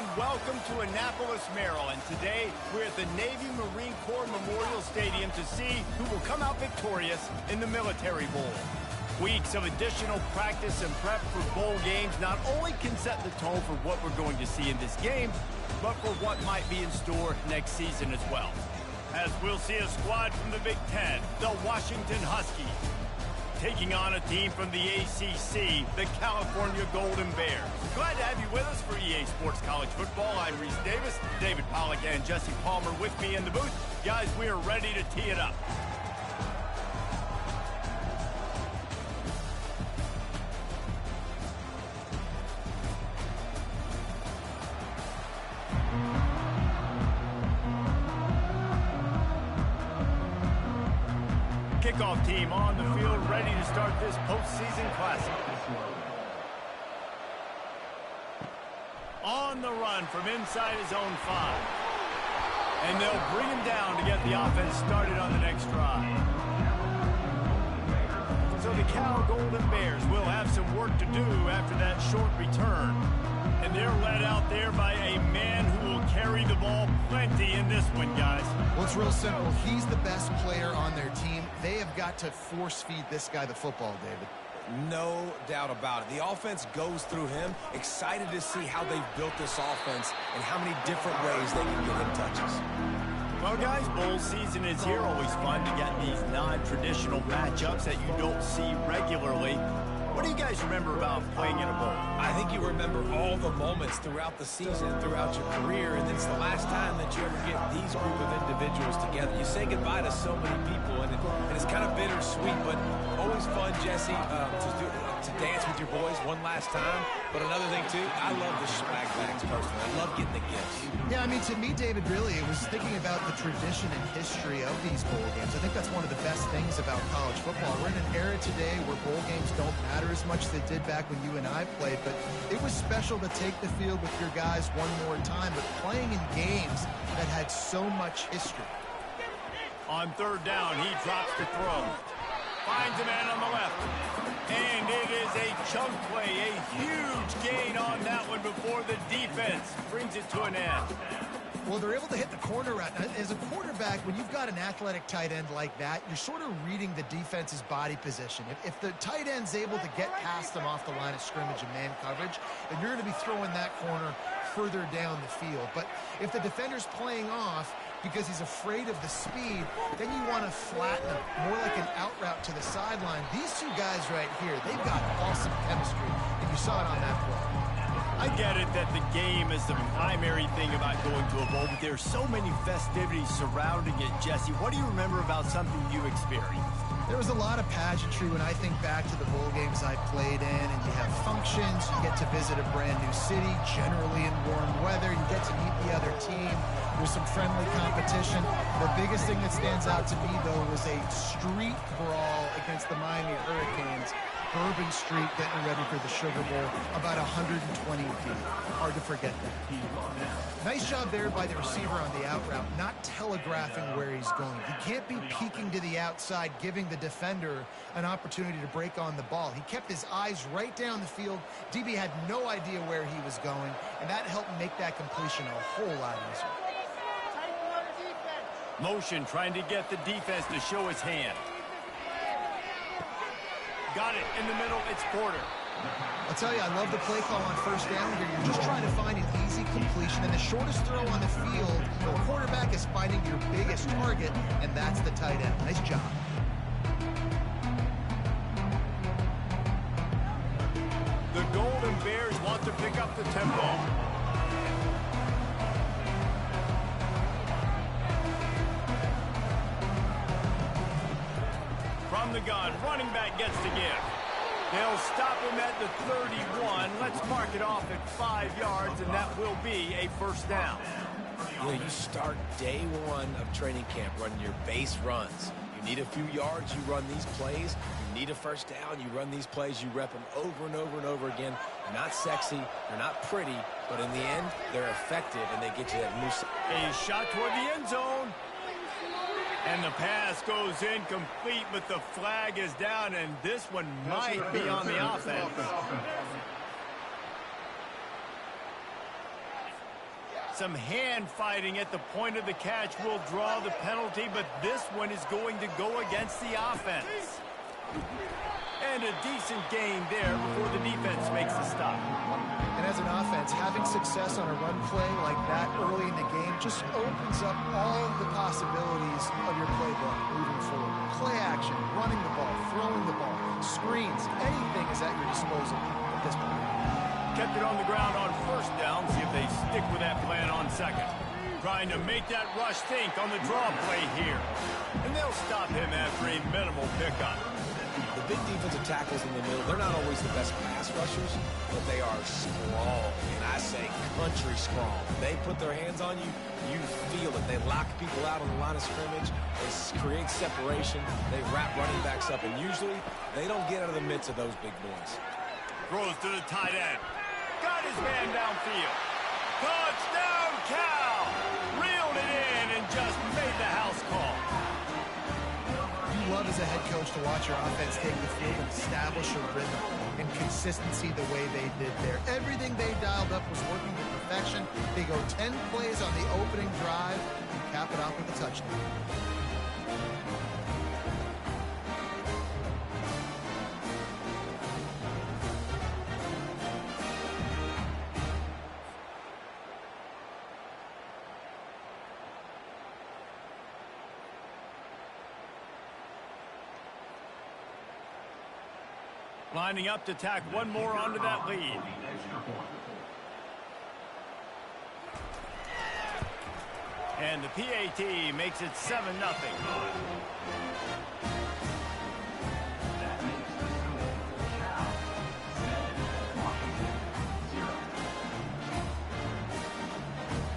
everyone. Welcome to Annapolis, Maryland. Today, we're at the Navy Marine Corps Memorial Stadium to see who will come out victorious in the Military Bowl. Weeks of additional practice and prep for bowl games not only can set the tone for what we're going to see in this game, but for what might be in store next season as well. As we'll see a squad from the Big Ten, the Washington Huskies, taking on a team from the ACC, the California Golden Bears. Glad to have you with us for EA Sports College Football. I'm Reese Davis, David Pollack and Jesse Palmer with me in the booth. Guys, we are ready to tee it up. Kickoff team on the field, ready to start this postseason classic. On the run from inside his own 5. And they'll bring him down to get the offense started on the next drive. So the Cal Golden Bears will have some work to do after that short return. And they're led out there by a man who will carry the ball plenty in this one, guys. Well, it's real simple. He's the best player on their team. They have got to force-feed this guy the football, David. No doubt about it. The offense goes through him. Excited to see how they've built this offense and how many different ways they can get him touches. Well, guys, bowl season is here. Always fun to get these non-traditional matchups that you don't see regularly. What do you guys remember about playing in a bowl? I think you remember all the moments throughout the season, throughout your career, and it's the last time that you ever get these group of individuals together. You say goodbye to so many people, and it's kind of bittersweet, but always fun, Jesse, to dance with your boys one last time. But another thing, too, I love the swag bags personally. I love getting the gifts. Yeah, I mean, to me, David, really, it was thinking about the tradition and history of these bowl games. I think that's one of the best things about college football. We're in an era today where bowl games don't matter as much as they did back when you and I played, but it was special to take the field with your guys one more time, but playing in games that had so much history. On third down, he drops the throw. Finds a man on the left. And it is a chunk play, a huge gain on that one before the defense brings it to an end. Well, they're able to hit the corner route. As a quarterback, when you've got an athletic tight end like that, you're sort of reading the defense's body position. If the tight end's able to get past them off the line of scrimmage and man coverage, then you're going to be throwing that corner further down the field. But if the defender's playing off because he's afraid of the speed, then you want to flatten him, more like an out route to the sideline. These two guys right here, they've got awesome chemistry, and you saw it on that play. I get it that the game is the primary thing about going to a bowl, but there's so many festivities surrounding it, Jesse. What do you remember about something you experienced? There was a lot of pageantry when I think back to the bowl games I played in, and you have functions, you get to visit a brand new city, generally in warm weather, you get to meet the other team, there's some friendly competition. The biggest thing that stands out to me, though, was a street brawl against the Miami Hurricanes. Bourbon Street getting ready for the Sugar Bowl, about 120 feet. Hard to forget that. Nice job there by the receiver on the out route, not telegraphing where he's going. He can't be peeking to the outside, giving the defender an opportunity to break on the ball. He kept his eyes right down the field. DB had no idea where he was going, and that helped make that completion a whole lot easier. Motion trying to get the defense to show his hand. Got it in the middle, it's Porter. I'll tell you, I love the play call on first down here. You're just trying to find an easy completion, and the shortest throw on the field, the quarterback is finding your biggest target, and that's the tight end. Nice job. The Golden Bears want to pick up the tempo. From the gun, running back gets to give. They'll stop him at the 31. Let's mark it off at 5 yards, and that will be a first down. You know, you start day one of training camp running your base runs. You need a few yards, you run these plays. You need a first down, you run these plays. You rep them over and over and over again. They're not sexy, they're not pretty, but in the end, they're effective, and they get you that new... A shot toward the end zone. And the pass goes incomplete, but the flag is down, and this one might be on the offense. Some hand fighting at the point of the catch will draw the penalty, but this one is going to go against the offense. And a decent gain there before the defense makes the stop. And as an offense, having success on a run play like that early in the game just opens up all the possibilities of your playbook moving forward. Play action, running the ball, throwing the ball, screens, anything is at your disposal at this point. Kept it on the ground on first down. See if they stick with that plan on second. Trying to make that rush think on the draw play here. And they'll stop him after a minimal pickup. The big defensive tackles in the middle, they're not always the best pass rushers, but they are strong. And I say country strong. They put their hands on you, you feel it. They lock people out on the line of scrimmage. They create separation. They wrap running backs up. And usually, they don't get out of the midst of those big boys. Throws to the tight end. Got his man downfield. Touchdown, Cal! Reeled it in and just made the house call. You love as a head coach to watch your offense take the field and establish a rhythm and consistency the way they did there. Everything they dialed up was working to perfection. They go 10 plays on the opening drive and cap it off with a touchdown. Lining up to tack one more onto that lead. And the PAT makes it 7-0.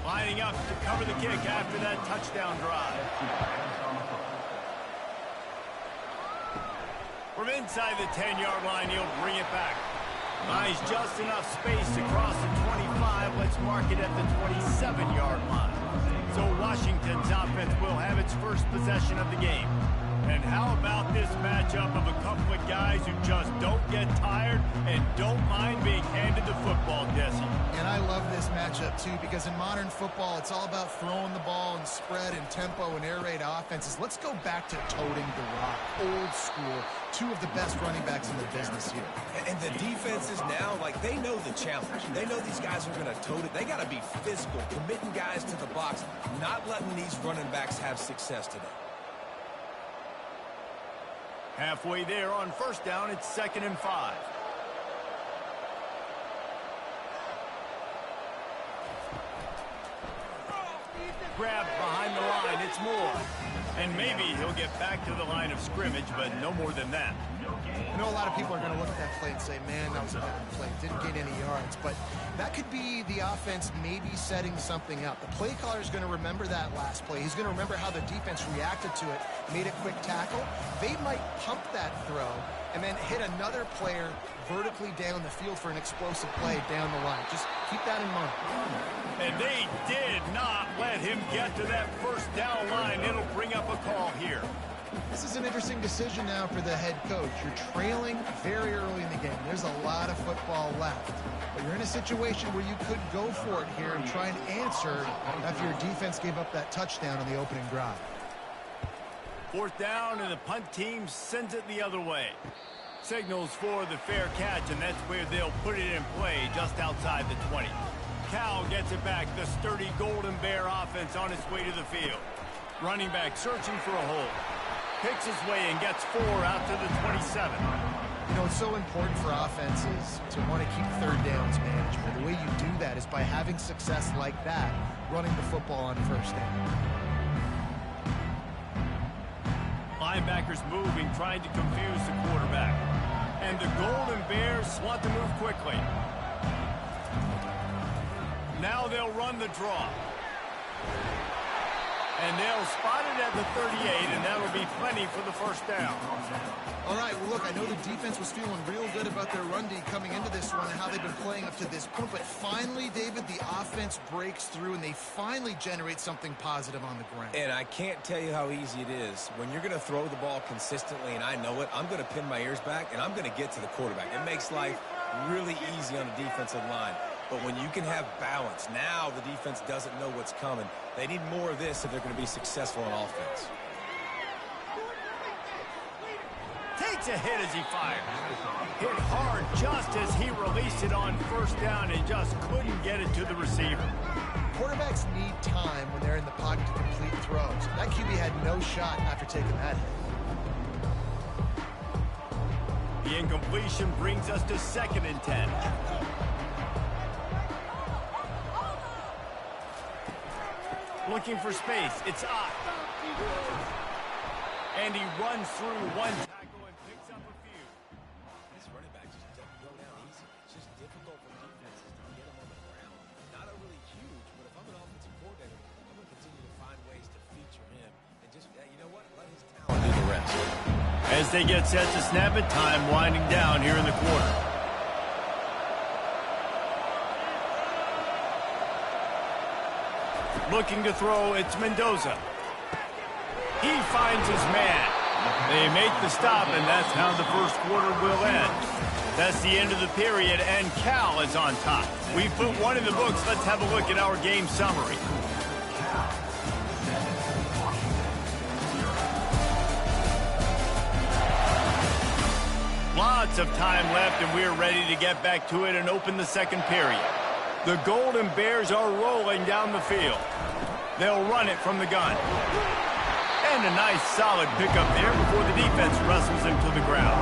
Lining up to cover the kick after that touchdown drive. From inside the 10-yard line, he'll bring it back. Buys just enough space to cross the 25. Let's mark it at the 27-yard line. So Washington's offense will have its first possession of the game. And how about this matchup of a couple of guys who just don't get tired and don't mind being handed the football, Jesse? And I love this matchup, too, because in modern football, it's all about throwing the ball and spread and tempo and air raid offenses. Let's go back to toting the rock, old school, two of the best running backs in the business here. And the defenses now, like, they know the challenge. They know these guys are going to tote it. They got to be physical, committing guys to the box, not letting these running backs have success today. Halfway there on first down, it's 2nd and 5. Grabbed behind the line, it's Moore. And maybe he'll get back to the line of scrimmage, but no more than that. I know a lot of people are going to look at that play and say, man, that was a bad play. Didn't gain any yards. But that could be the offense maybe setting something up. The play caller is going to remember that last play. He's going to remember how the defense reacted to it, made a quick tackle. They might pump that throw and then hit another player vertically down the field for an explosive play down the line. Just keep that in mind. And they did not let him get to that first down line. It'll bring up a call here. This is an interesting decision now for the head coach. You're trailing very early in the game. There's a lot of football left. But you're in a situation where you could go for it here and try and answer after your defense gave up that touchdown on the opening drive. 4th down, and the punt team sends it the other way. Signals for the fair catch, and that's where they'll put it in play just outside the 20. Cal gets it back. The sturdy Golden Bear offense on its way to the field. Running back searching for a hole. Picks his way and gets 4 out to the 27. You know, it's so important for offenses to want to keep third downs management. The way you do that is by having success like that, running the football on first down. Linebackers moving, trying to confuse the quarterback. And the Golden Bears want to move quickly. Now they'll run the draw. And they'll spot it at the 38, and that'll be plenty for the first down. All right, well, look, I know the defense was feeling real good about their run D coming into this one and how they've been playing up to this point, but finally, David, the offense breaks through, and they finally generate something positive on the ground. And I can't tell you how easy it is. When you're going to throw the ball consistently, and I know it, I'm going to pin my ears back, and I'm going to get to the quarterback. It makes life really easy on the defensive line. But when you can have balance, now the defense doesn't know what's coming. They need more of this if they're going to be successful on offense. Takes a hit as he fires. Hit hard just as he released it on first down and just couldn't get it to the receiver. Quarterbacks need time when they're in the pocket to complete throws. That QB had no shot after taking that hit. The incompletion brings us to 2nd and 10. Looking for space. It's Ott. And he runs through one tackle and picks up a few. This running back just doesn't go down easy. It's just difficult for defenses to get him on the ground. Not overly huge, but if I'm an offensive coordinator, I'm going to continue to find ways to feature him. And just, you know what? Let his talent do the rest. As they get set to snap it, time winding down here in the quarter. Looking to throw, it's Mendoza. He finds his man. They make the stop, and that's how the first quarter will end. That's the end of the period, and Cal is on top. We put one in the books. Let's have a look at our game summary. Lots of time left, and we're ready to get back to it and open the second period. The Golden Bears are rolling down the field. They'll run it from the gun. And a nice solid pickup there before the defense wrestles him to the ground.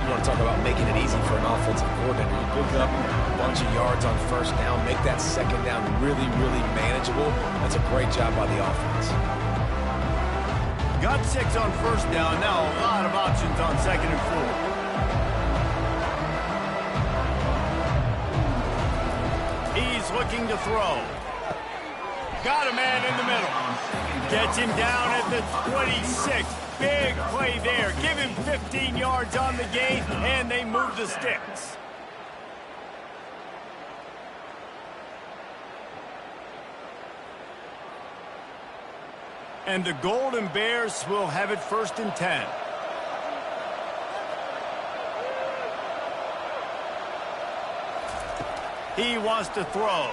You want to talk about making it easy for an offensive coordinator. You pick up a bunch of yards on first down, make that second down really, really manageable. That's a great job by the offense. Got 6 on first down. Now a lot of options on 2nd and 4. He's looking to throw. Got a man in the middle. Gets him down at the 26. Big play there. Give him 15 yards on the gain, and they move the sticks. And the Golden Bears will have it 1st and 10. He wants to throw.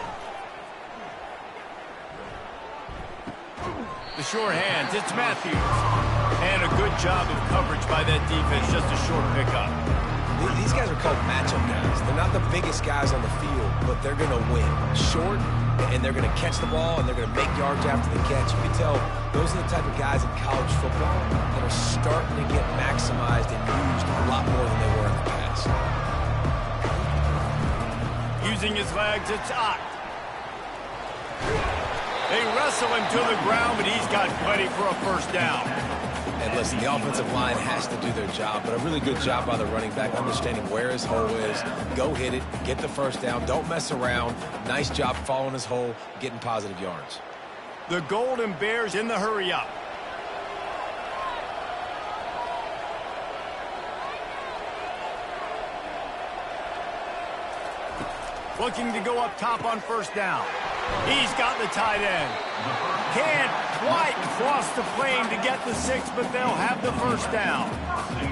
The short hands, it's Matthews. And a good job of coverage by that defense, just a short pickup. These guys are called matchup guys. They're not the biggest guys on the field, but they're going to win. Short, and they're going to catch the ball, and they're going to make yards after the catch. You can tell those are the type of guys in college football that are starting to get maximized and used a lot more than they were in the past. Using his legs, it's Ott. They wrestle him to the ground, but he's got plenty for a first down. And listen, the offensive line has to do their job, but a really good job by the running back, understanding where his hole is. Go hit it, get the first down, don't mess around. Nice job following his hole, getting positive yards. The Golden Bears in the hurry up. Looking to go up top on first down. He's got the tight end. Can't quite cross the plane to get the 6, but they'll have the first down.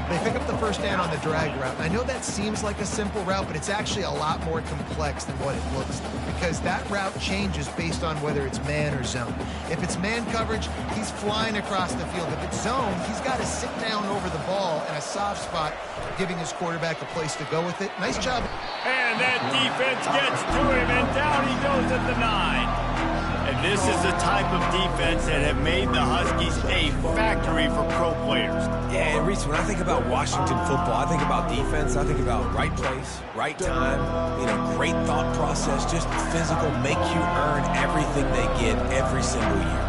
They pick up the first down on the drag route. I know that seems like a simple route, but it's actually a lot more complex than what it looks like, because that route changes based on whether it's man or zone. If it's man coverage, he's flying across the field. If it's zone, he's got to sit down over the ball in a soft spot, giving his quarterback a place to go with it. Nice job. And that defense gets to him, and down he goes at the 9. And this is the type of defense that have made the Huskies a factory for pro players. Yeah, and Reese, when I think about Washington football, I think about defense, I think about right place, right time, great thought process, just physical, make you earn everything they get every single year.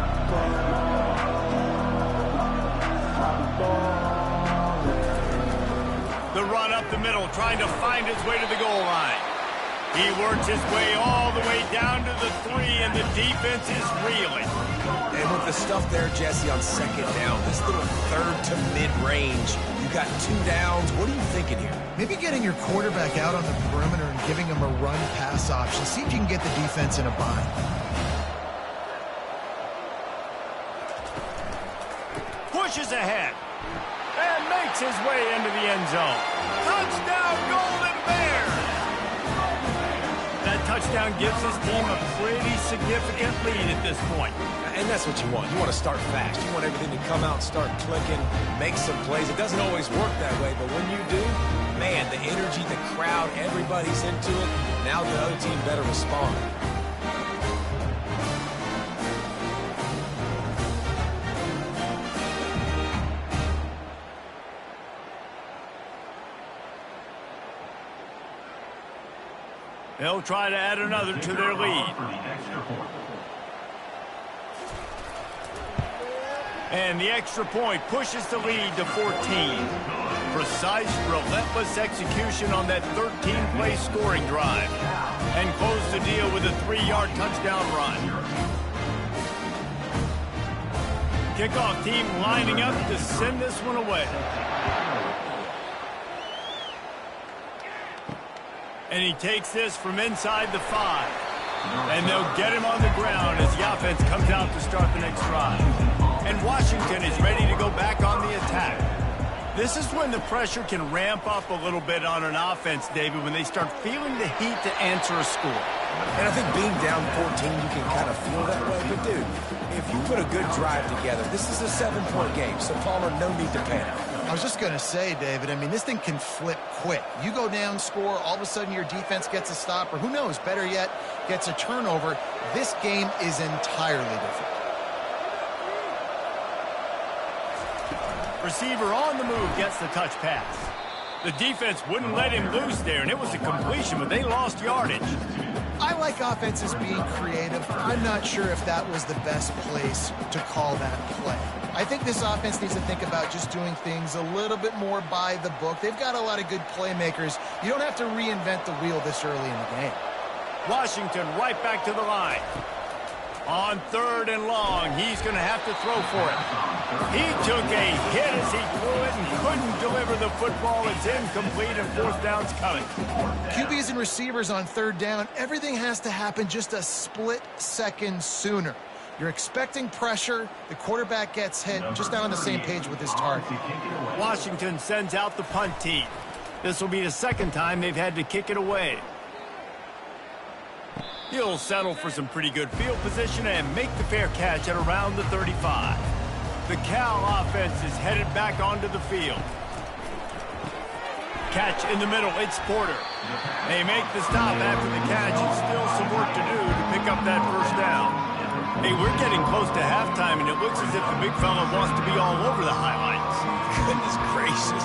The run up the middle, trying to find his way to the goal line. He works his way all the way down to the 3, and the defense is reeling. And with the stuff there, Jesse, on second down, this little third to mid-range, you got 2 downs. What are you thinking here? Maybe getting your quarterback out on the perimeter and giving him a run-pass option. See if you can get the defense in a bind. Pushes ahead and makes his way into the end zone. Touchdown, Golden Bears! That touchdown gives his team a pretty significant lead at this point. And that's what you want. You want to start fast. You want everything to come out, start clicking, make some plays. It doesn't always work that way, but when you do, man, the energy, the crowd, everybody's into it. Now the other team better respond. They'll try to add another to their lead. And the extra point pushes the lead to 14. Precise, relentless execution on that 13-play scoring drive. And close the deal with a 3-yard touchdown run. Kickoff team lining up to send this one away. And he takes this from inside the 5. And they'll get him on the ground as the offense comes out to start the next drive. And Washington is ready to go back on the attack. This is when the pressure can ramp up a little bit on an offense, David, when they start feeling the heat to answer a score. And I think being down 14, you can kind of feel that way. But, dude, if you put a good drive together, this is a 7-point game, so Palmer, no need to panic. I was just going to say, David, I mean, this thing can flip quick. You go down, score, all of a sudden your defense gets a stop, or who knows, better yet, gets a turnover. This game is entirely different. Receiver on the move gets the touch pass. The defense wouldn't let him loose there, and it was a completion, but they lost yardage. I like offenses being creative. I'm not sure if that was the best place to call that play. I think this offense needs to think about just doing things a little bit more by the book. They've got a lot of good playmakers. You don't have to reinvent the wheel this early in the game. Washington right back to the line. On 3rd and long, he's going to have to throw for it. He took a hit as he threw it and couldn't deliver the football. It's incomplete and 4th down's coming. QBs and receivers on 3rd down, everything has to happen just a split second sooner. You're expecting pressure. The quarterback gets hit, just not on the same page with his target. Washington sends out the punt team. This will be the 2nd time they've had to kick it away. He'll settle for some pretty good field position and make the fair catch at around the 35. The Cal offense is headed back onto the field. Catch in the middle, it's Porter. They make the stop after the catch and still some work to do to pick up that 1st down. Hey, we're getting close to halftime, and it looks as if the big fella wants to be all over the highlights. Goodness gracious,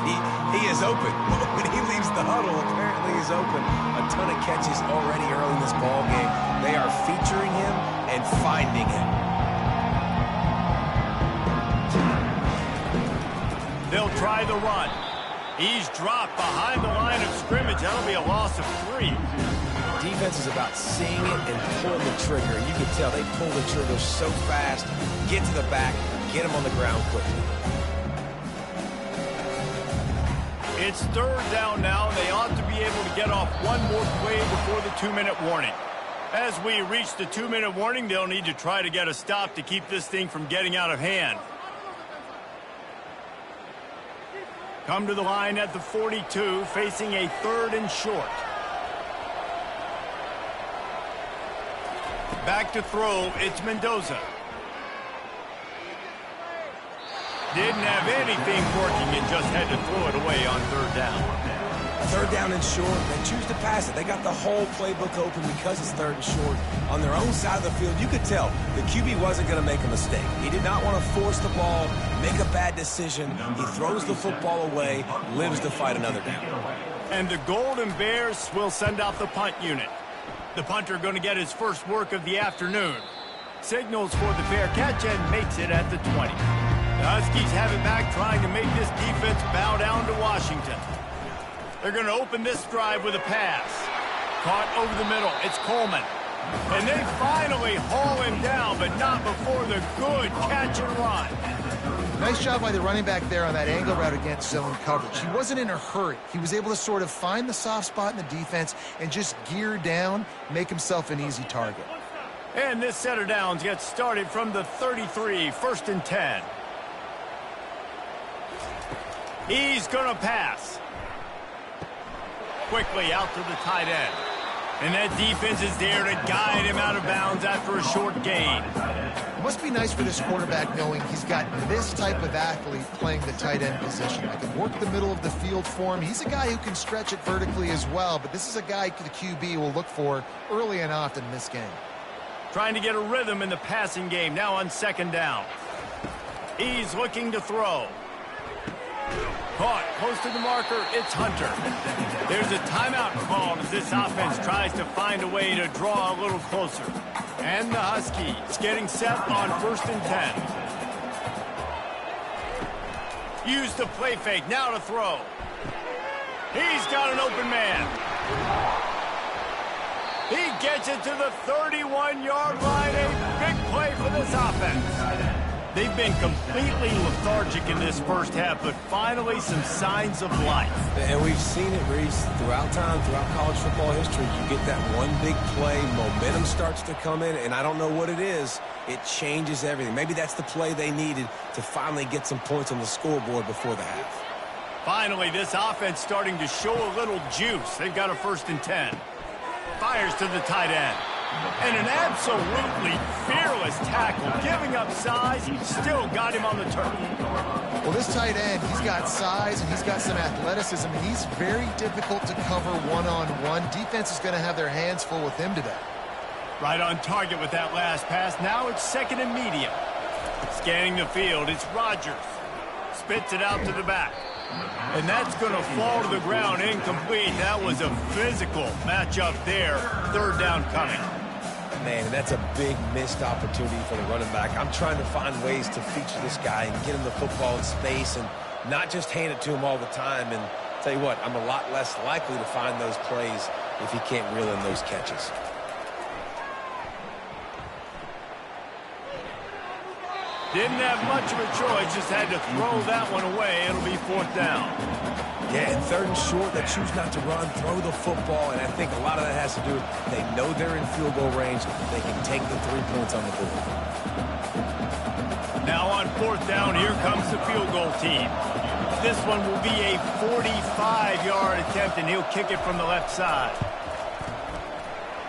he is open. When he leaves the huddle, apparently he's open. A ton of catches already early in this ball game. They are featuring him and finding him. They'll try the run. He's dropped behind the line of scrimmage. That'll be a loss of 3. Defense is about seeing it and pulling the trigger. You can tell they pull the trigger so fast, get to the back, get him on the ground quickly. It's 3rd down now, and they ought to be able to get off one more play before the 2-minute warning. As we reach the 2-minute warning, they'll need to try to get a stop to keep this thing from getting out of hand. Come to the line at the 42, facing a 3rd and short. Back to throw, it's Mendoza. Didn't have anything working and just had to throw it away on 3rd down. 3rd down and short, they choose to pass it. They got the whole playbook open because it's 3rd and short. On their own side of the field, you could tell the QB wasn't going to make a mistake. He did not want to force the ball, make a bad decision. He throws the football away, lives to fight another down. And the Golden Bears will send out the punt unit. The punter going to get his first work of the afternoon. Signals for the fair catch and makes it at the 20. The Huskies have it back, trying to make this defense bow down to Washington. They're going to open this drive with a pass. Caught over the middle. It's Coleman. And they finally haul him down, but not before the good catch and run. Nice job by the running back there on that angle route against zone coverage. He wasn't in a hurry. He was able to sort of find the soft spot in the defense and just gear down, make himself an easy target. And this set of downs gets started from the 33, 1st and 10. He's going to pass. Quickly out to the tight end. And that defense is there to guide him out of bounds after a short gain. It must be nice for this quarterback knowing he's got this type of athlete playing the tight end position. I can work the middle of the field for him. He's a guy who can stretch it vertically as well, but this is a guy the QB will look for early and often in this game. Trying to get a rhythm in the passing game, now on second down. He's looking to throw. Caught close to the marker, it's Hunter. There's a timeout called as this offense tries to find a way to draw a little closer. And the Huskies getting set on 1st and 10. Use the play fake, now to throw. He's got an open man. He gets it to the 31-yard line. A big play for this offense. They've been completely lethargic in this first half, but finally some signs of life. And we've seen it, Reese, throughout time, throughout college football history. You get that one big play, momentum starts to come in, and I don't know what it is. It changes everything. Maybe that's the play they needed to finally get some points on the scoreboard before the half. Finally, this offense starting to show a little juice. They've got a 1st and 10. Fires to the tight end. And an absolutely fearless tackle, giving up size, still got him on the turf. Well, this tight end, he's got size and he's got some athleticism, and he's very difficult to cover one-on-one. Defense is going to have their hands full with him today. Right on target with that last pass. Now it's 2nd and medium. Scanning the field, it's Rodgers. Spits it out to the back. And that's going to fall to the ground incomplete. That was a physical matchup there. 3rd down coming. Man, that's a big missed opportunity for the running back. I'm trying to find ways to feature this guy and get him the football in space and not just hand it to him all the time. And tell you what, I'm a lot less likely to find those plays if he can't reel in those catches. Didn't have much of a choice, just had to throw that one away. It'll be 4th down. Yeah, and 3rd and short, they choose not to run, throw the football, and I think a lot of that has to do with they know they're in field goal range. They can take the 3 points on the board. Now on 4th down, here comes the field goal team. This one will be a 45-yard attempt, and he'll kick it from the left side.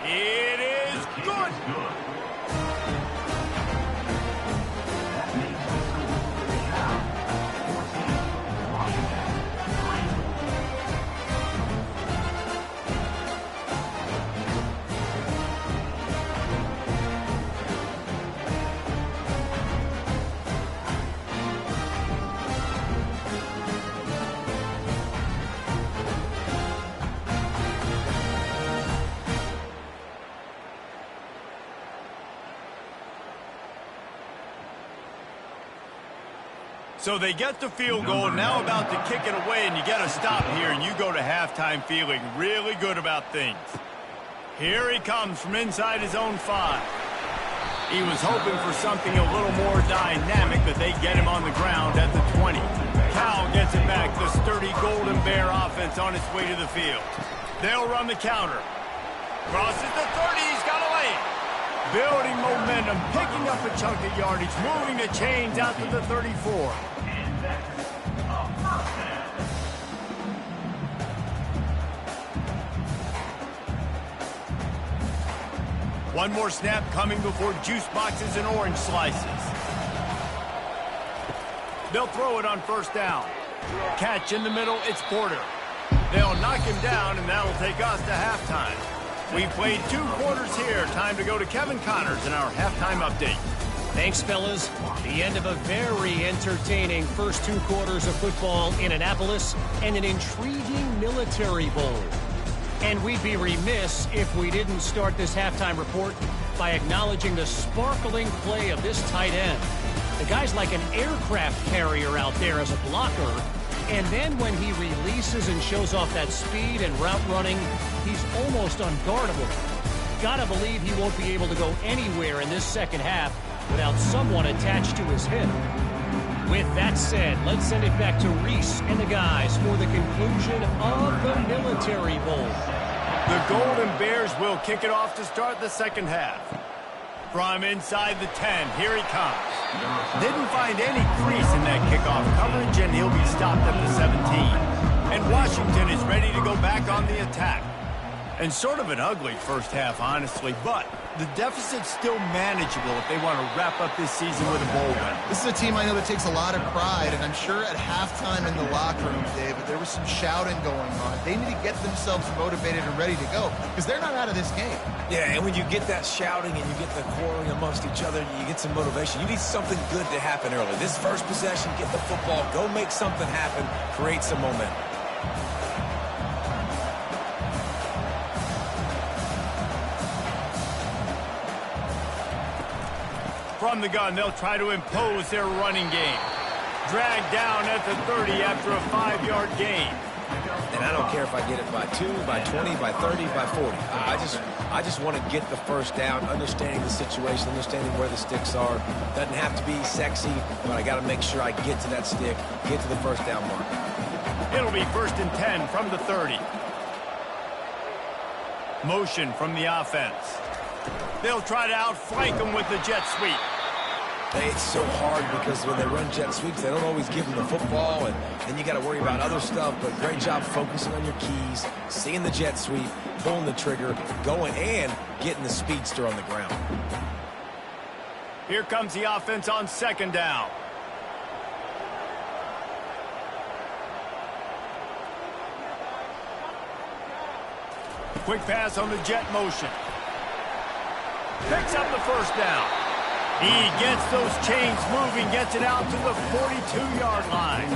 It is good. So they get the field goal, now about to kick it away, and you got to stop here, and you go to halftime feeling really good about things. Here he comes from inside his own 5. He was hoping for something a little more dynamic, but they get him on the ground at the 20. Cal gets it back, the sturdy Golden Bear offense on its way to the field. They'll run the counter. Crosses the 30, he's got a lane. Building momentum, picking up a chunk of yardage, moving the chains out to the 34. One more snap coming before juice boxes and orange slices. They'll throw it on 1st down. Catch in the middle, it's Porter. They'll knock him down, and that'll take us to halftime. We've played 2 quarters here. Time to go to Kevin Connors in our halftime update. Thanks, fellas. The end of a very entertaining first 2 quarters of football in Annapolis and an intriguing Military Bowl. And we'd be remiss if we didn't start this halftime report by acknowledging the sparkling play of this tight end. The guy's like an aircraft carrier out there as a blocker. And then when he releases and shows off that speed and route running, he's almost unguardable. Gotta believe he won't be able to go anywhere in this second half without someone attached to his hip. With that said, let's send it back to Reese and the guys for the conclusion of the Military Bowl. The Golden Bears will kick it off to start the second half. From inside the 10, here he comes. Didn't find any crease in that kickoff coverage, and he'll be stopped at the 17. And Washington is ready to go back on the attack. And sort of an ugly first half, honestly, but the deficit's still manageable if they want to wrap up this season with a bowl win. This is a team I know that takes a lot of pride, and I'm sure at halftime in the locker room, David, there was some shouting going on. They need to get themselves motivated and ready to go because they're not out of this game. Yeah, and when you get that shouting and you get the quarreling amongst each other, you get some motivation. You need something good to happen early. This first possession, get the football, go make something happen, create some momentum. From the gun, they'll try to impose their running game. Dragged down at the 30 after a 5-yard gain. And I don't care if I get it by 2, by 20, by 30, by 40. I just want to get the first down, understanding the situation, understanding where the sticks are. Doesn't have to be sexy, but I got to make sure I get to that stick, get to the first down mark. It'll be 1st and 10 from the 30. Motion from the offense. They'll try to outflank them with the jet sweep. It's so hard because when they run jet sweeps, they don't always give them the football, and then you got to worry about other stuff, but great job focusing on your keys, seeing the jet sweep, pulling the trigger, going, and getting the speedster on the ground. Here comes the offense on 2nd down. Quick pass on the jet motion. Picks up the first down. He gets those chains moving, gets it out to the 42-yard line.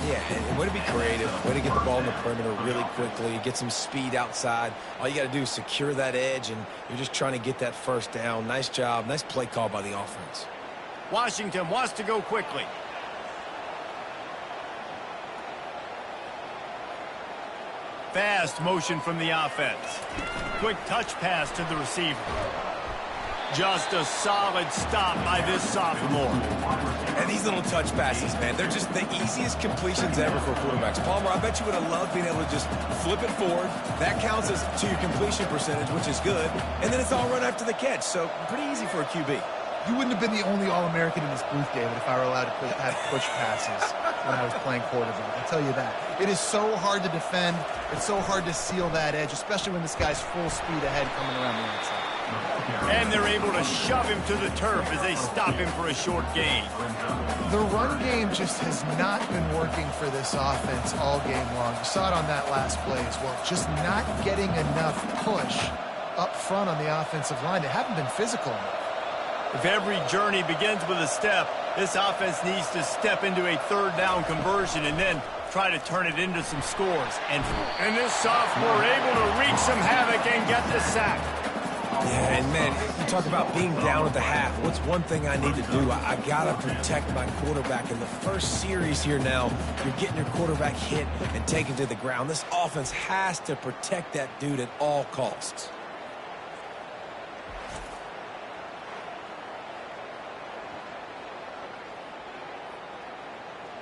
Yeah, and way to be creative, way to get the ball in the perimeter really quickly, get some speed outside. All you got to do is secure that edge, and you're just trying to get that first down. Nice job, nice play call by the offense. Washington wants to go quickly. Fast motion from the offense. Quick touch pass to the receiver. Just a solid stop by this sophomore. And these little touch passes, man, they're just the easiest completions ever for quarterbacks. Palmer, I bet you would have loved being able to just flip it forward. That counts as to your completion percentage, which is good. And then it's all run after the catch, so pretty easy for a QB. You wouldn't have been the only All-American in this booth, David, if I were allowed to have push passes when I was playing quarterback. I'll tell you that. It is so hard to defend. It's so hard to seal that edge, especially when this guy's full speed ahead coming around the outside. And they're able to shove him to the turf as they stop him for a short gain. The run game just has not been working for this offense all game long. You saw it on that last play as well. Just not getting enough push up front on the offensive line. They haven't been physical enough. If every journey begins with a step, this offense needs to step into a 3rd down conversion and then try to turn it into some scores. And this sophomore able to wreak some havoc and get the sack. Yeah, and man, you talk about being down at the half. What's one thing I need to do? I got to protect my quarterback. In the first series here now, you're getting your quarterback hit and taken to the ground. This offense has to protect that dude at all costs.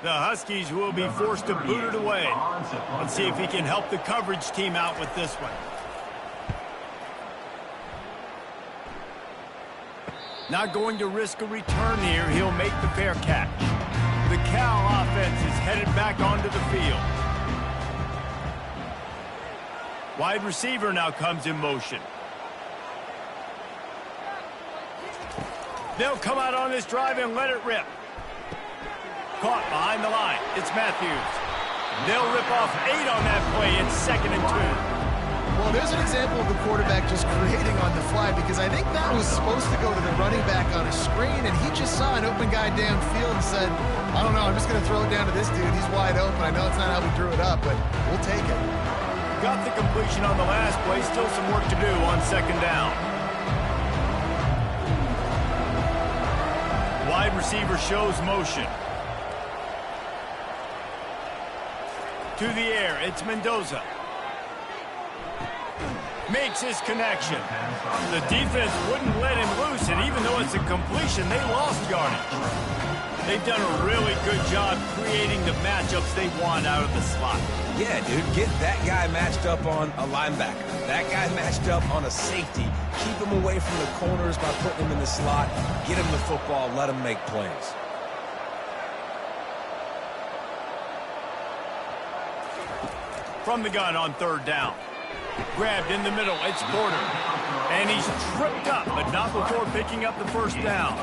The Huskies will be forced to boot it away. Let's see if he can help the coverage team out with this one. Not going to risk a return here. He'll make the fair catch. The Cal offense is headed back onto the field. Wide receiver now comes in motion. They'll come out on this drive and let it rip. Caught behind the line. It's Matthews. They'll rip off 8 on that play. It's 2nd and 2. Well, there's an example of the quarterback just creating on the fly because I think that was supposed to go to the running back on a screen, and he just saw an open guy downfield and said, I don't know, I'm just going to throw it down to this dude. He's wide open. I know it's not how we drew it up, but we'll take it. Got the completion on the last play. Still some work to do on 2nd down. Wide receiver shows motion. To the air, it's Mendoza. Makes his connection. The defense wouldn't let him loose, and even though it's a completion, they lost yardage. They've done a really good job creating the matchups they want out of the slot. Yeah, dude, get that guy matched up on a linebacker. That guy matched up on a safety. Keep him away from the corners by putting him in the slot. Get him the football, let him make plays. From the gun on 3rd down. Grabbed in the middle, it's Porter. And he's tripped up, but not before picking up the first down.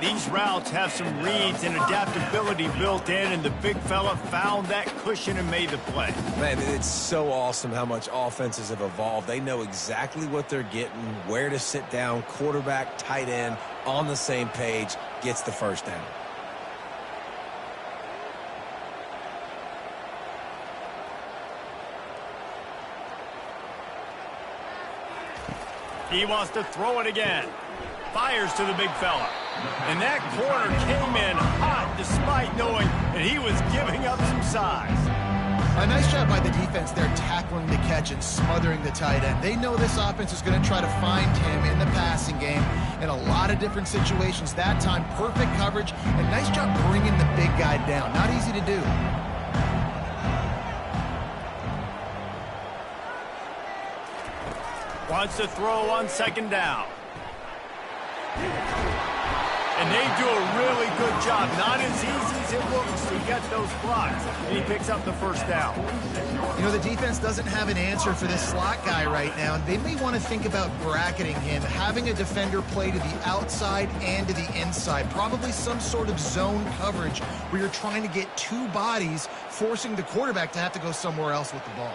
These routes have some reads and adaptability built in, and the big fella found that cushion and made the play. Man, it's so awesome how much offenses have evolved. They know exactly what they're getting, where to sit down, quarterback, tight end, on the same page, gets the first down. He wants to throw it again. Fires to the big fella. And that corner came in hot despite knowing that he was giving up some size. A nice job by the defense there tackling the catch and smothering the tight end. They know this offense is going to try to find him in the passing game in a lot of different situations. That time, perfect coverage and nice job bringing the big guy down. Not easy to do. Wants to throw on second down. And they do a really good job. Not as easy as it looks to get those blocks. And he picks up the first down. You know, the defense doesn't have an answer for this slot guy right now. They may want to think about bracketing him, having a defender play to the outside and to the inside. Probably some sort of zone coverage where you're trying to get two bodies, forcing the quarterback to have to go somewhere else with the ball.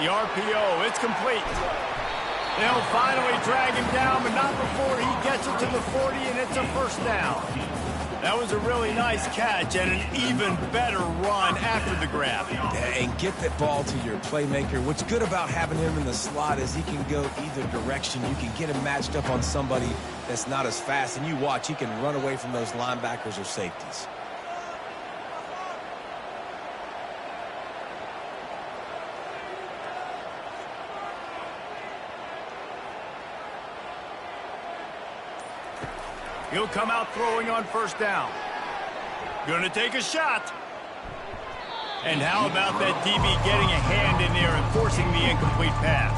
The RPO, it's complete. They'll finally drag him down, but not before he gets it to the 40, and it's a first down. That was a really nice catch and an even better run after the grab. And get that ball to your playmaker. What's good about having him in the slot is he can go either direction. You can get him matched up on somebody that's not as fast, and you watch, he can run away from those linebackers or safeties. He'll come out throwing on first down. Gonna take a shot. And how about that DB getting a hand in there and forcing the incomplete pass?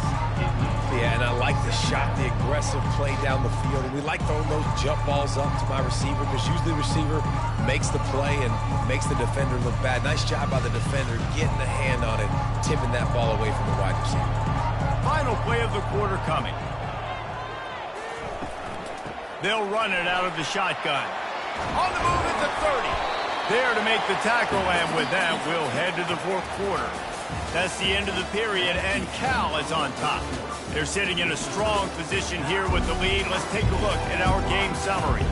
Yeah, and I like the shot, the aggressive play down the field. And we like throwing those jump balls up to my receiver because usually the receiver makes the play and makes the defender look bad. Nice job by the defender getting a hand on it, tipping that ball away from the wide receiver. Final play of the quarter coming. They'll run it out of the shotgun. On the move at the 30. There to make the tackle, and with that, we'll head to the fourth quarter. That's the end of the period, and Cal is on top. They're sitting in a strong position here with the lead. Let's take a look at our game summary.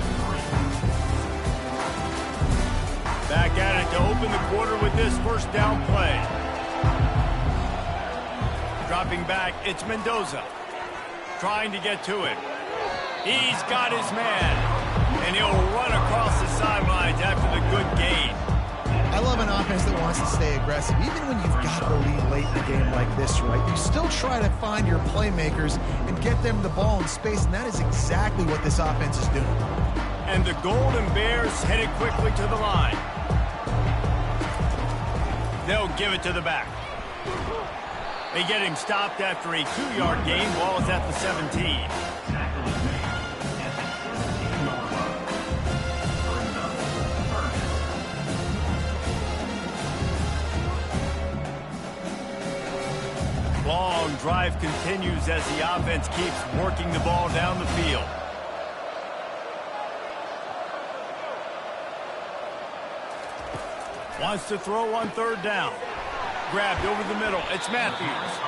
Back at it to open the quarter with this first down play. Dropping back, it's Mendoza. Trying to get to it. He's got his man, and he'll run across the sidelines after the good gain. I love an offense that wants to stay aggressive. Even when you've got the lead late in the game like this, right, you still try to find your playmakers and get them the ball in space, and that is exactly what this offense is doing. And the Golden Bears headed quickly to the line. They'll give it to the back. They get him stopped after a 2-yard gain. Ball is at the 17. Long drive continues as the offense keeps working the ball down the field. Wants to throw on third down. Grabbed over the middle. It's Matthews.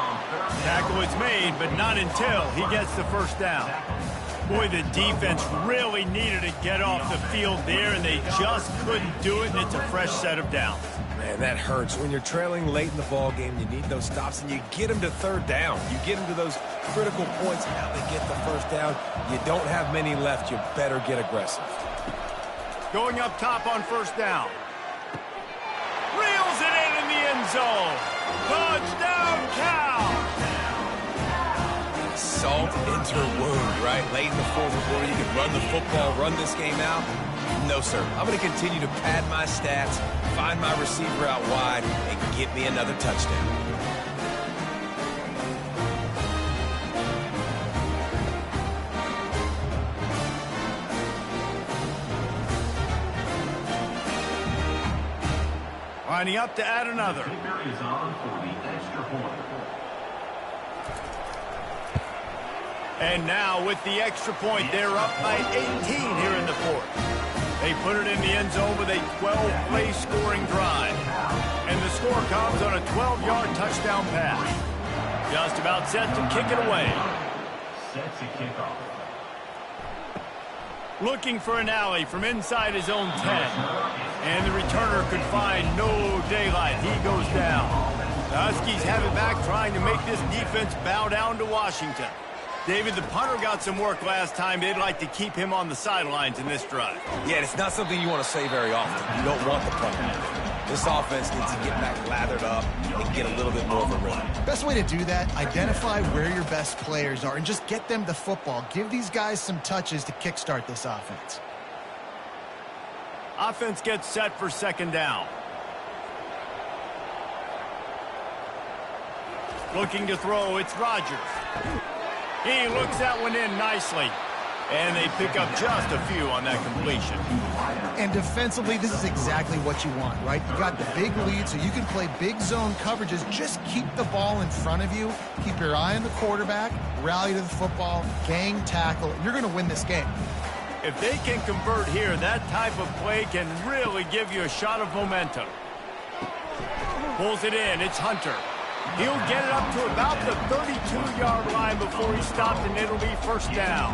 Tackle is made, but not until he gets the first down. Boy, the defense really needed to get off the field there, and they just couldn't do it, and it's a fresh set of downs. Man, that hurts. When you're trailing late in the ball game, you need those stops, and you get them to third down. You get them to those critical points, and now they get the first down. You don't have many left. You better get aggressive. Going up top on first down. Reels it in the end zone. Touchdown, Cal! Salt into wound, right? Late in the fourth quarter, you can run the football, run this game out. No, sir. I'm going to continue to pad my stats, find my receiver out wide, and get me another touchdown. Lining up to add another. And now with the extra point, they're up by 18 here in the fourth. They put it in the end zone with a 12-play scoring drive. And the score comes on a 12-yard touchdown pass. Just about set to kick it away. Set to kick off. Looking for an alley from inside his own 10. And the returner could find no daylight. He goes down. The Huskies have it back, trying to make this defense bow down to Washington. David, the punter got some work last time. They'd like to keep him on the sidelines in this drive. Yeah, it's not something you want to say very often. You don't want the punter. This offense needs to get back lathered up and get a little bit more of a rhythm. Best way to do that, identify where your best players are and just get them the football. Give these guys some touches to kickstart this offense. Offense gets set for second down. Looking to throw, it's Rodgers. He looks that one in nicely. And they pick up just a few on that completion. And defensively, this is exactly what you want, right? You got the big lead, so you can play big zone coverages. Just keep the ball in front of you. Keep your eye on the quarterback. Rally to the football. Gang tackle. You're going to win this game. If they can convert here, that type of play can really give you a shot of momentum. Pulls it in. It's Hunter. He'll get it up to about the 32-yard line before he stopped, and it'll be first down.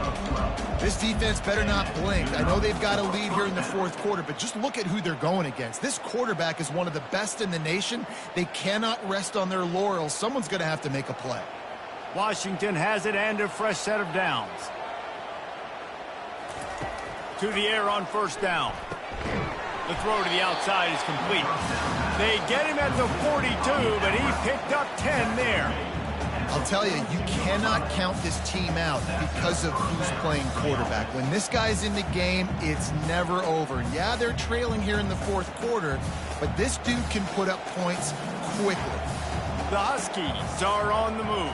This defense better not blink. I know they've got a lead here in the fourth quarter, but just look at who they're going against. This quarterback is one of the best in the nation. They cannot rest on their laurels. Someone's going to have to make a play. Washington has it and a fresh set of downs. To the air on first down. The throw to the outside is complete. They get him at the 42, but he picked up 10 there. I'll tell you, you cannot count this team out because of who's playing quarterback. When this guy's in the game, it's never over. Yeah, they're trailing here in the fourth quarter, but this dude can put up points quickly. The Huskies are on the move.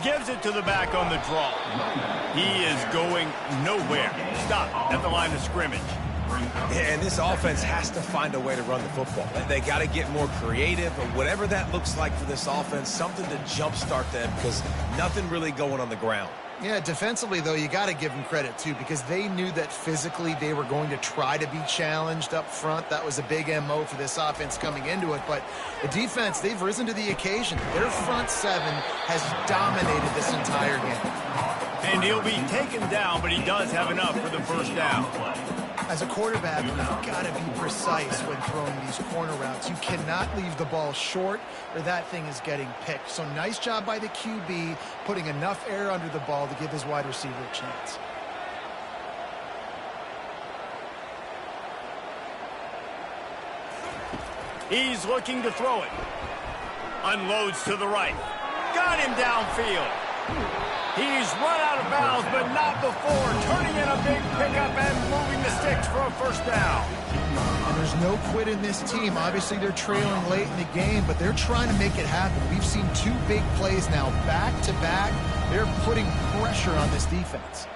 Gives it to the back on the draw. He is going nowhere. Stop at the line of scrimmage. And this offense has to find a way to run the football. They got to get more creative, or whatever that looks like for this offense, something to jumpstart them, because nothing really going on the ground. Yeah, defensively, though, you got to give them credit, too, because they knew that physically they were going to try to be challenged up front. That was a big MO for this offense coming into it. But the defense, they've risen to the occasion. Their front seven has dominated this entire game. And he'll be taken down, but he does have enough for the first down. As a quarterback, you've got to be precise when throwing these corner routes. You cannot leave the ball short or that thing is getting picked. So nice job by the QB putting enough air under the ball to give his wide receiver a chance. He's looking to throw it. Unloads to the right. Got him downfield. He's run out of bounds, but not before turning in a big pickup and moving the sticks for a first down. And there's no quit in this team. Obviously, they're trailing late in the game, but they're trying to make it happen. We've seen two big plays now, back-to-back. They're putting pressure on this defense.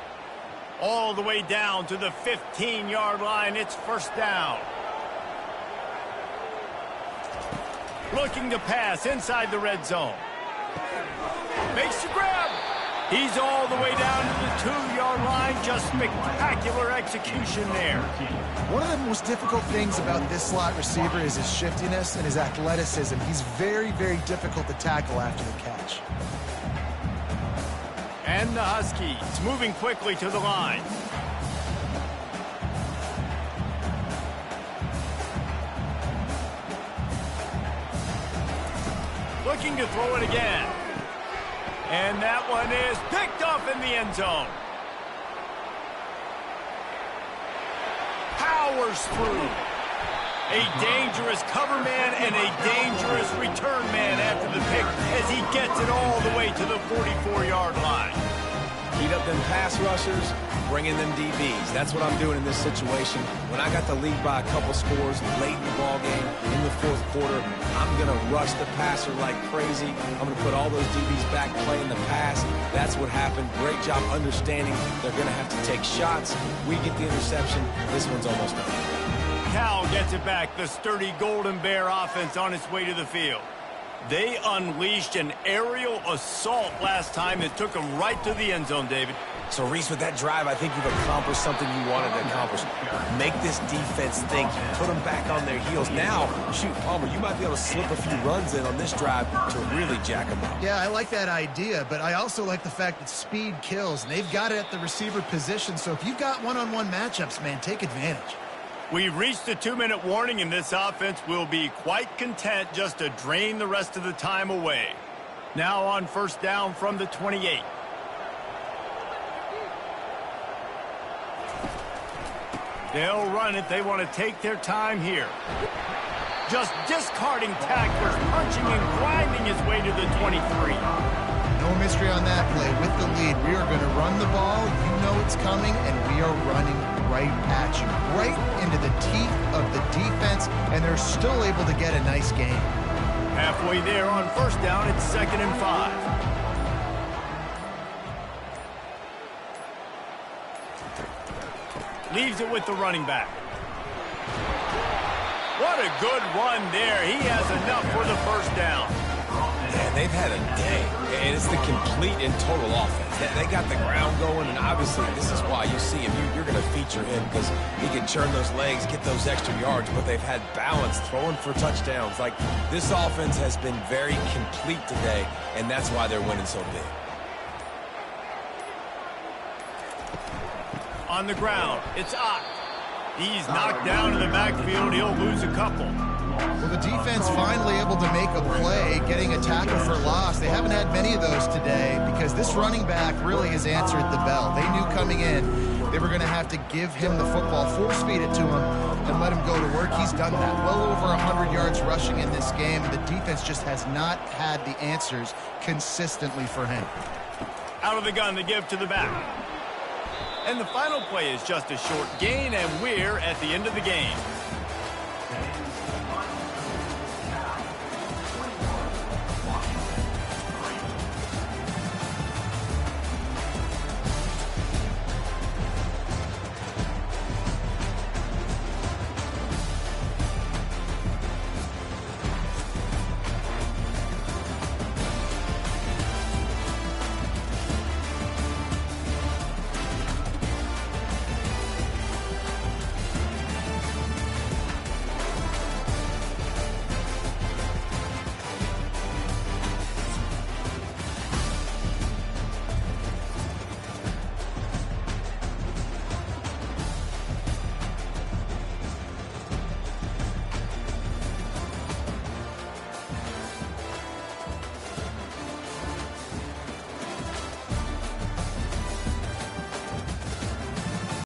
All the way down to the 15-yard line. It's first down. Looking to pass inside the red zone. Makes the grab. He's all the way down to the 2-yard line. Just spectacular execution there. One of the most difficult things about this slot receiver is his shiftiness and his athleticism. He's very, very difficult to tackle after the catch. And the Huskies moving quickly to the line. Looking to throw it again. And that one is picked up in the end zone. Powers through. A dangerous cover man and a dangerous return man after the pick as he gets it all the way to the 44-yard line. Beat up them pass rushers, bring in them DBs. That's what I'm doing in this situation. When I got the lead by a couple scores late in the ball game, in the fourth quarter, I'm going to rush the passer like crazy. I'm going to put all those DBs back playing the pass. That's what happened. Great job understanding they're going to have to take shots. We get the interception. This one's almost done. Cal gets it back. The sturdy Golden Bear offense on its way to the field. They unleashed an aerial assault last time that took them right to the end zone, David. So, Reese, with that drive, I think you've accomplished something you wanted to accomplish. Make this defense think, put them back on their heels. Now, shoot, Palmer, you might be able to slip a few runs in on this drive to really jack them up. Yeah, I like that idea, but I also like the fact that speed kills, and they've got it at the receiver position. So if you've got one-on-one matchups, man, take advantage. We've reached the 2-minute warning, and this offense will be quite content just to drain the rest of the time away. Now on first down from the 28. They'll run it. They want to take their time here. Just discarding tacklers, punching and grinding his way to the 23. No mystery on that play. With the lead, we are going to run the ball. You know it's coming, and we are running right at you, right into the teeth of the defense, and they're still able to get a nice gain. Halfway there on first down, it's 2nd and 5. Leaves it with the running back. What a good run there. He has enough for the first down. Man, they've had a day, and it's the complete and total offense. They got the ground going, and obviously this is why you see him. You're going to feature him because he can churn those legs, get those extra yards, but they've had balance, throwing for touchdowns. Like, this offense has been very complete today, and that's why they're winning so big. On the ground, it's Ott. He's knocked down in the backfield. He'll lose a couple. Well, the defense finally able to make a play, getting a tackle for loss. They haven't had many of those today because this running back really has answered the bell. They knew coming in they were going to have to give him the football, force feed it to him, and let him go to work. He's done that. Well over 100 yards rushing in this game. The defense just has not had the answers consistently for him. Out of the gun, they give to the back. And the final play is just a short gain, and we're at the end of the game.